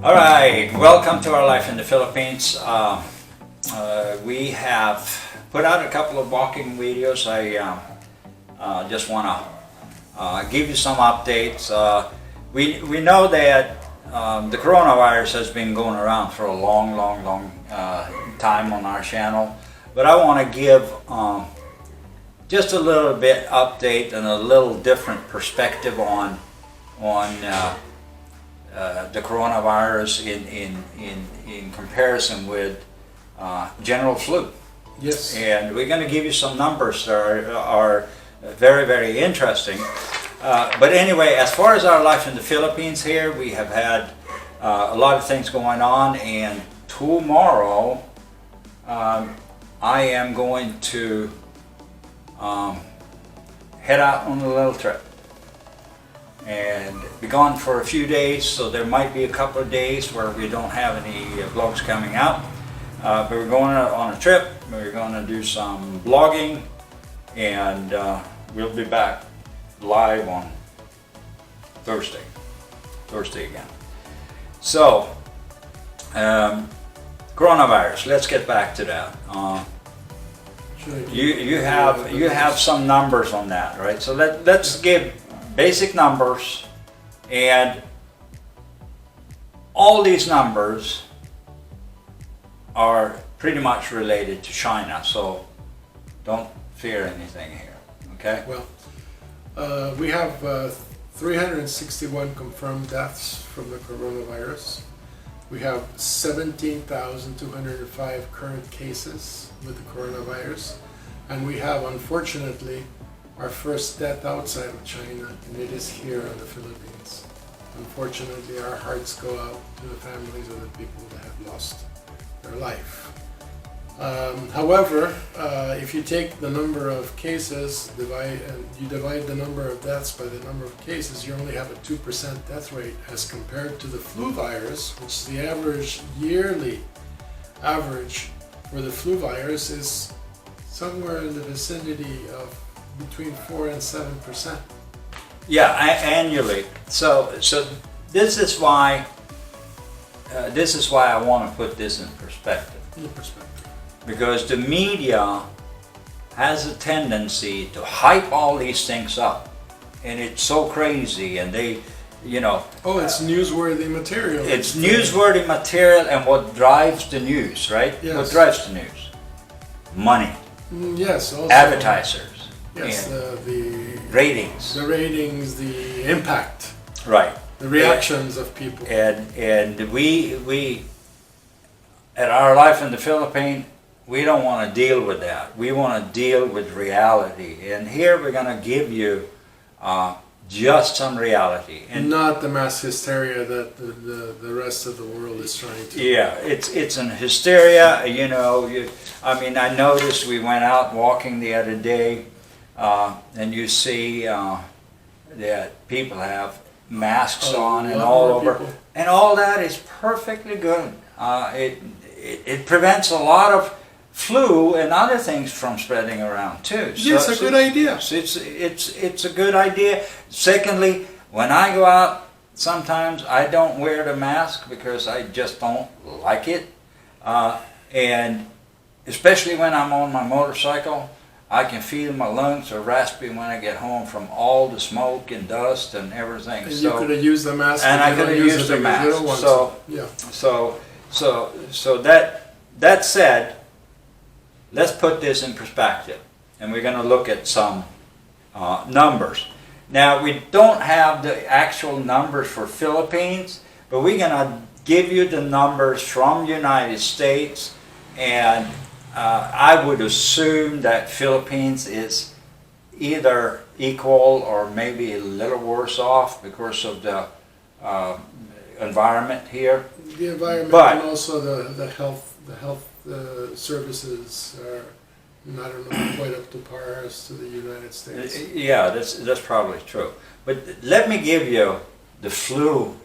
All right, welcome to Our Life in the Philippines. We have put out a couple of walking videos. I just want to give you some updates. We know that the coronavirus has been going around for a long time on our channel, but I want to give just a little bit update and a little different perspective on the coronavirus in comparison with general flu. Yes. And we're going to give you some numbers that are very interesting. But anyway, as far as our life in the Philippines here, we have had a lot of things going on, and tomorrow I am going to head out on a little trip and be gone for a few days, so there might be a couple of days where we don't have any vlogs coming out, but we're going on a trip. We're going to do some blogging, and we'll be back live on Thursday again. So coronavirus, let's get back to that. You have some numbers on that, right? So let's give basic numbers, and all these numbers are pretty much related to China, so don't fear anything here, okay? Well, we have 361 confirmed deaths from the coronavirus. We have 17,205 current cases with the coronavirus, and we have, unfortunately, our first death outside of China, and it is here in the Philippines. Unfortunately, our hearts go out to the families of the people that have lost their life. However, if you take the number of cases, you divide the number of deaths by the number of cases, you only have a 2% death rate as compared to the flu virus, which the yearly average for the flu virus is somewhere in the vicinity of between 4 and 7%. Yeah, annually. So this is why I want to put this in perspective. Because the media has a tendency to hype all these things up, and it's so crazy, and they, you know. Oh, it's newsworthy material. It's newsworthy material, and what drives the news, right? Yes. What drives the news? Money. Yes. Also, advertisers. Yes. The ratings. The ratings, the impact. Right. The reactions of people. And we at Our Life in the Philippines, we don't want to deal with that. We want to deal with reality. And here we're going to give you just some reality. And not the mass hysteria that the rest of the world is trying to. Yeah, it's an hysteria, you know. I mean, I noticed we went out walking the other day, and you see that people have masks on and all over. People. And all that is perfectly good. It prevents a lot of flu and other things from spreading around too. Yes, a good idea. It's a good idea. Secondly, when I go out, sometimes I don't wear the mask because I just don't like it. And especially when I'm on my motorcycle, I can feel my lungs are raspy when I get home from all the smoke and dust and everything. And you could have used the mask. And I could have used the mask. So that said, let's put this in perspective, and we're going to look at some numbers. Now, we don't have the actual numbers for Philippines, but we're going to give you the numbers from United States, and I would assume that Philippines is either equal or maybe a little worse off because of the environment here. The environment, and also the health services are, I don't know, quite up to par as to the United States. Yeah, that's probably true. But let me give you the flu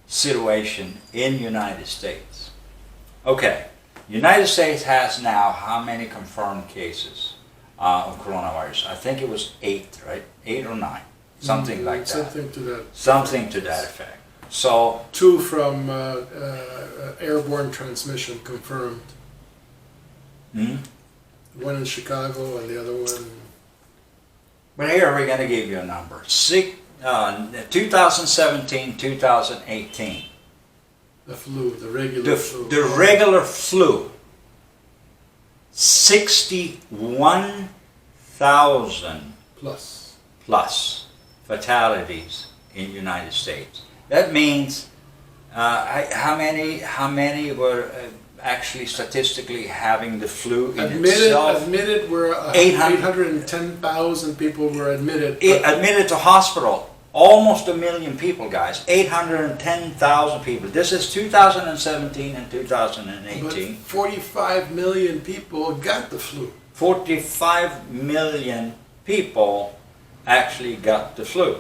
situation in United States. Okay, United States has now how many confirmed cases of coronavirus? I think it was 8, right? 8 or 9, something like that. Something to that. Something to that effect. So 2 from airborne transmission confirmed. hmm? One in Chicago and the other one. But here we're going to give you a number. 2017, 2018. The flu, the regular flu. The regular flu. 61,000 plus fatalities in the United States. That means how many were actually statistically having the flu in itself? Admitted were 810,000 people were admitted. Admitted to hospital. Almost 1 million people, guys. 810,000 people. This is 2017 and 2018. But 45 million people got the flu. 45 million people actually got the flu.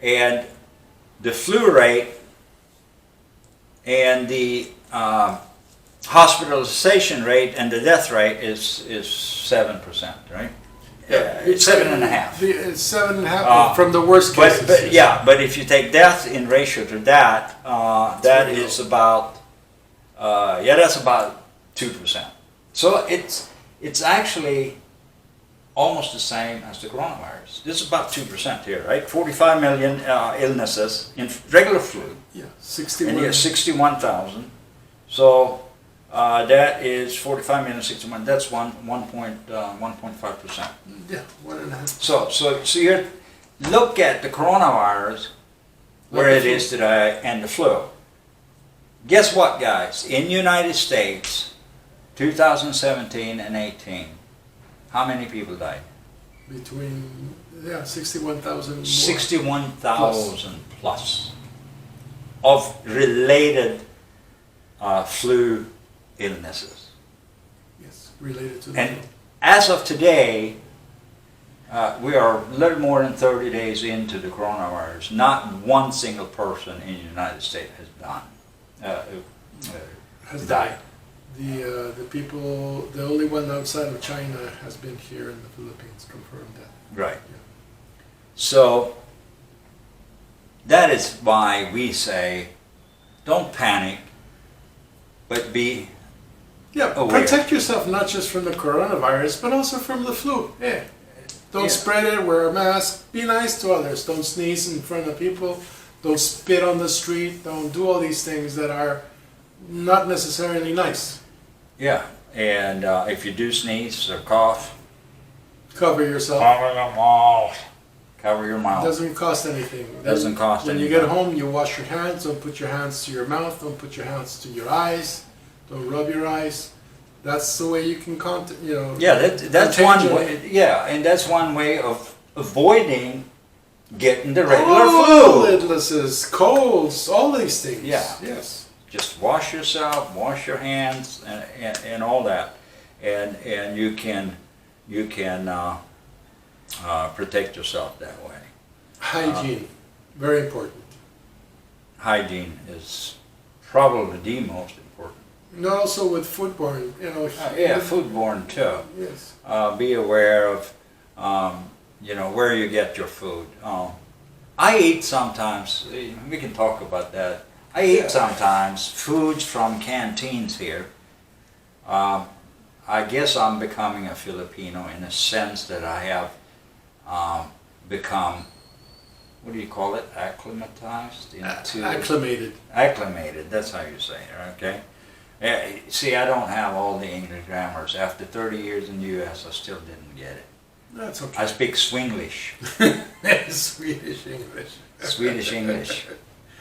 And the flu rate and the hospitalization rate and the death rate is 7%, right? It's 7.5. It's 7.5 from the worst cases. But if you take death in ratio to that, that is about that's about 2%. So it's actually almost the same as the coronavirus. This is about 2% here, right? 45 million illnesses in regular flu. Yeah, 61. And 61,000. So that is 45 million, 61. That's 1.5%. Yeah, 1.5. So you look at the coronavirus, where it is today, and the flu. Guess what, guys? In the United States, 2017 and 18, how many people died? Between 61,000. 61,000 plus of related flu illnesses. Yes, related to the And as of today, we are a little more than 30 days into the coronavirus. Not one single person in the United States has died. The people, the only one outside of China has been here in the Philippines, confirmed that. Right. Yeah. So that is why we say, don't panic, but be aware. Protect yourself not just from the coronavirus, but also from the flu. Yeah. Don't spread it, wear a mask, be nice to others, don't sneeze in front of people, don't spit on the street, don't do all these things that are not necessarily nice. Yeah, and if you do sneeze or cough, Cover yourself. cover your mouth. Cover your It mouth. doesn't cost anything. Doesn't cost When you anything. get home, you wash your hands, don't put your hands to your mouth, don't put your hands to your eyes, don't rub your eyes. That's the way you can Yeah, that's one contagion. way. Yeah, and that's one way of avoiding getting the regular all flu. illnesses, colds, all these things. Yeah. Yes. Just wash yourself, wash your hands, and all that, and you can protect yourself that way. Hygiene, very important. Hygiene is probably the most important. And also with foodborne, Foodborne too. Yes. Be aware of where you get your food. I eat sometimes. We can talk about that. I eat sometimes foods from canteens here. I guess I'm becoming a Filipino in a sense that I have become, what do you call it, acclimatized into... Acclimated, that's how you say it, okay? See, I don't have all the English grammars. After 30 years in the U.S., I still didn't get it. That's okay. I speak Swinglish. Swedish English. Swedish English.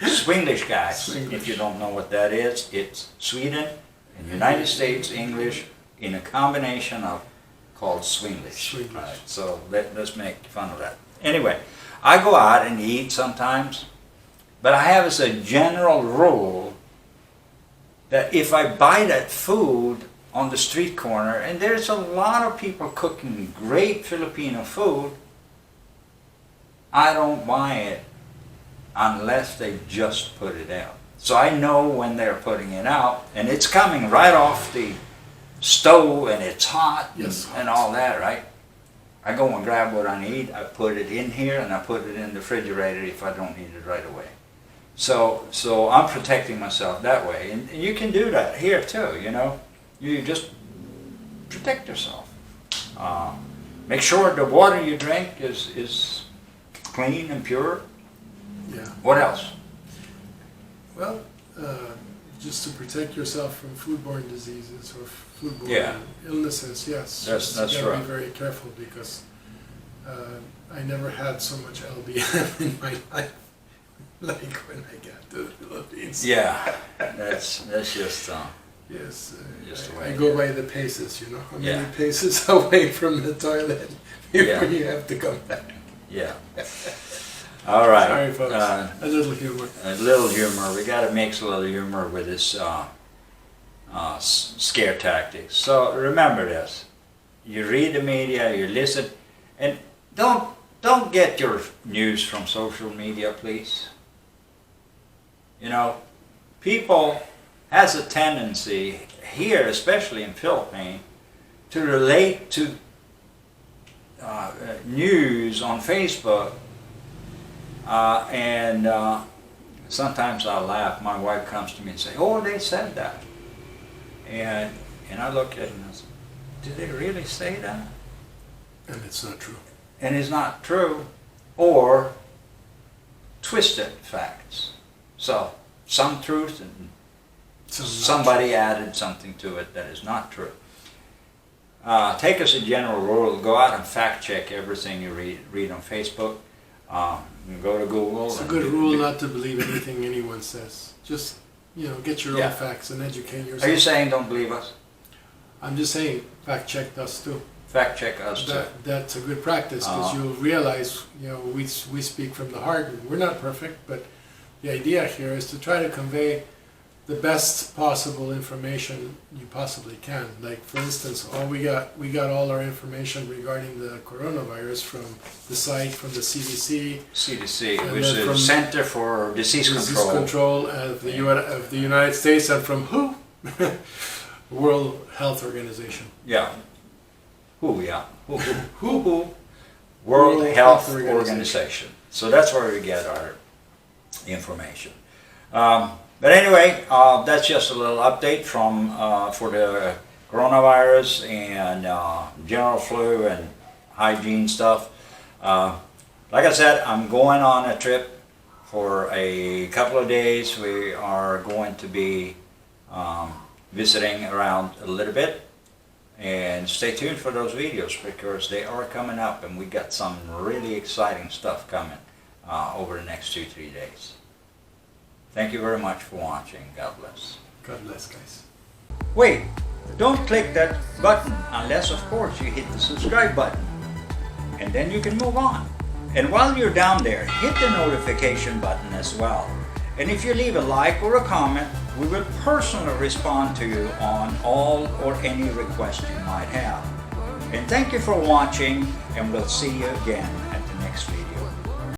Swinglish, guys. Swinglish. If you don't know what that is, it's Sweden and United States English in a combination of called Swinglish. Swinglish. Right, so let's make fun of that. Anyway, I go out and eat sometimes, but I have as a general rule that if I buy that food on the street corner, and there's a lot of people cooking great Filipino food, I don't buy it unless they just put it out. So I know when they're putting it out, and it's coming right off the stove, and it's hot, Yes. and all that, right? I go and grab what I need, I put it in here, and I put it in the refrigerator if I don't need it right away. So I'm protecting myself that way, and you can do that here too. You know, you just protect yourself. Make sure the water you drink is clean and pure. Yeah. What else? Well, just to protect yourself from foodborne diseases or foodborne Yeah. illnesses, yes. That's you gotta right. be very careful because I never had so much LBM in my life like when I got to the Philippines. Yeah, that's just Yes, Just the I way it go by the paces, you know, how Yeah. many paces away from the toilet before Yeah. you have to come back. yeah. All right. Sorry, folks. A little humor. A little humor. We got to mix a little humor with this scare tactics. So remember this: you read the media, you listen, and don't get your news from social media, please. You know, people has a tendency here, especially in Philippines, to relate to news on Facebook, and sometimes I laugh. My wife comes to me and says, "Oh, they said that," and I look at it and I say, "Did they really say that?" And it's not true. And it's not true, or twisted facts. So some truth and somebody added something to it that is not true. Take as a general rule, go out and fact check everything you read on Facebook. Go to Google. It's a good rule not to believe anything anyone says. Just, you know, get your Yeah. own facts and educate yourself. Are you saying don't believe us? I'm just saying, fact check us too. Fact check us too. That's a good practice because you'll realize, you know, we speak from the heart and we're not perfect, but the idea here is to try to convey the best possible information you possibly can. Like, for instance, we got all our information regarding the coronavirus from the site, from the CDC, CDC, And which then is from Center for Disease Control. of the United States, and from who? World Health Organization. Yeah. Who? Yeah. Who? World Health Organization. So that's where we get our information. But anyway, that's just a little update from for the coronavirus and general flu and hygiene stuff. Like I said, I'm going on a trip for a couple of days. We are going to be visiting around a little bit, and stay tuned for those videos because they are coming up, and we got some really exciting stuff coming over the next 2-3 days. Thank you very much for watching. God bless. God bless, guys. Wait, don't click that button unless, of course, you hit the subscribe button, and then you can move on. And while you're down there, hit the notification button as well. And if you leave a like or a comment, we will personally respond to you on all or any request you might have. And thank you for watching, and we'll see you again at the next video.